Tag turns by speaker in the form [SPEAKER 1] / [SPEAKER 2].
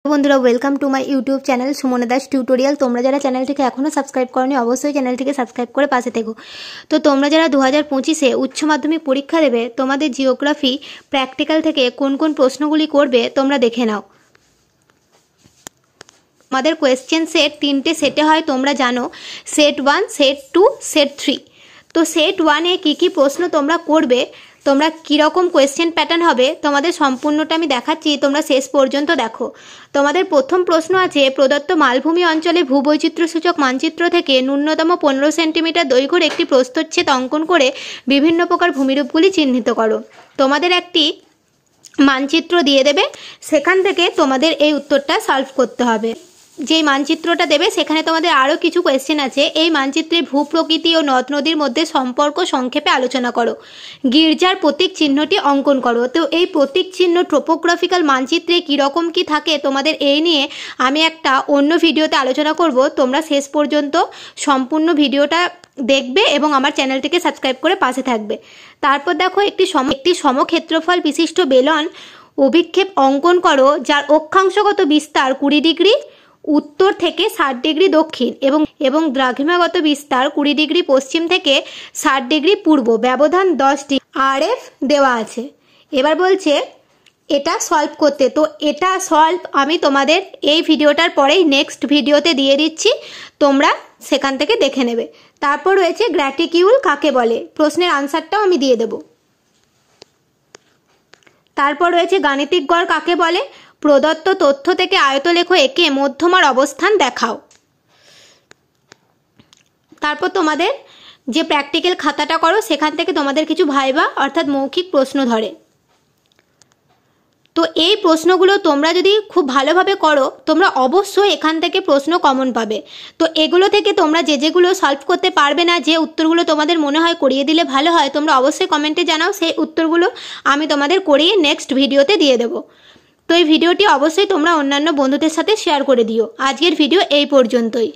[SPEAKER 1] বন্ধুরা welcome to my YouTube channel Sumana Das tutorial. তোমরা যারা চ্যানেলটিকে এখনও সাবস্ক্রাইব করনি অবশ্যই চ্যানেলটিকে সাবস্ক্রাইব করে পাশে থেকো। তো তোমরা যারা 2025-এ উচ্চ মাধ্যমিক পরীক্ষা দেবে তোমাদের জিওগ্রাফি প্র্যাকটিক্যাল থেকে কোন কোন প্রশ্নগুলি করবে তোমরা দেখে নাও। আমাদের কোয়েশ্চেন সেট 3টে সেটে হয়, তোমরা জানো, সেট 1, সেট 2, সেট 3। তো সেট 1-এ কী কী প্রশ্ন তোমরা করবে, তোমরা কীরকম কোয়েশ্চেন প্যাটার্ন হবে তোমাদের সম্পূর্ণটা আমি দেখাচ্ছি, তোমরা শেষ পর্যন্ত দেখো। তোমাদের প্রথম প্রশ্ন আছে, প্রদত্ত মালভূমি অঞ্চলে ভূবৈচিত্র্যসূচক মানচিত্র থেকে ন্যূনতম 15 সেন্টিমিটার দৈর্ঘ্যের একটি প্রস্থচ্ছেদ অঙ্কন করে বিভিন্ন প্রকার ভূমিরূপগুলি চিহ্নিত করো। তোমাদের একটি মানচিত্র দিয়ে দেবে, সেখান থেকে তোমাদের এই উত্তরটা সলভ করতে হবে। যেই মানচিত্রটা দেবে সেখানে তোমাদের আরও কিছু কোয়েশ্চেন আছে। এই মানচিত্রের ভূপ্রকৃতি ও নদ নদীর মধ্যে সম্পর্ক সংক্ষেপে আলোচনা করো। গির্জার প্রতীক চিহ্নটি অঙ্কন করো। তো এই প্রতীক চিহ্ন ট্রোপোগ্রাফিক্যাল মানচিত্রে কীরকম কী থাকে তোমাদের এই নিয়ে আমি একটা অন্য ভিডিওতে আলোচনা করব। তোমরা শেষ পর্যন্ত সম্পূর্ণ ভিডিওটা দেখবে এবং আমার চ্যানেলটিকে সাবস্ক্রাইব করে পাশে থাকবে। তারপর দেখো, একটি সমক্ষেত্রফল বিশিষ্ট বেলন অভিক্ষেপ অঙ্কন করো যার অক্ষাংশগত বিস্তার 20 ডিগ্রি উত্তর থেকে 60 ডিগ্রি দক্ষিণ এবং দ্রাঘিমাগত বিস্তার 20 ডিগ্রি পশ্চিম থেকে 60 ডিগ্রি পূর্ব, ব্যবধান 10 ডিগ্রি। RF দেওয়া আছে। এবার বলছে এটা সলভ করতে। তো এটা সলভ আমি তোমাদের এই ভিডিওটার পরেই নেক্সট ভিডিওতে দিয়ে দিচ্ছি, তোমরা সেখান থেকে দেখে নেবে। তারপর রয়েছে গ্র্যাটিকিউল কাকে বলে, প্রশ্নের আনসারটাও আমি দিয়ে দেব। তারপর রয়েছে গাণিতিক গড় কাকে বলে, প্রদত্ত তথ্য থেকে আয়তলেখ এঁকে মধ্যমার অবস্থান দেখাও। তারপর তোমাদের যে প্র্যাকটিক্যাল খাতাটা করো সেখান থেকে তোমাদের কিছু ভাইবা অর্থাৎ মৌখিক প্রশ্ন ধরে। তো এই প্রশ্নগুলো তোমরা যদি খুব ভালোভাবে করো তোমরা অবশ্যই এখান থেকে প্রশ্ন কমন পাবে। তো এগুলো থেকে তোমরা যেগুলো সলভ করতে পারবে না, যে উত্তরগুলো তোমাদের মনে হয় করিয়ে দিলে ভালো হয়, তোমরা অবশ্যই কমেন্টে জানাও, সেই উত্তরগুলো আমি তোমাদের করিয়ে নেক্সট ভিডিওতে দিয়ে দেবো। তো এই ভিডিওটি অবশ্যই তোমরা অন্যান্য বন্ধুদের সাথে শেয়ার করে দিও। আজকের ভিডিও এই পর্যন্তই।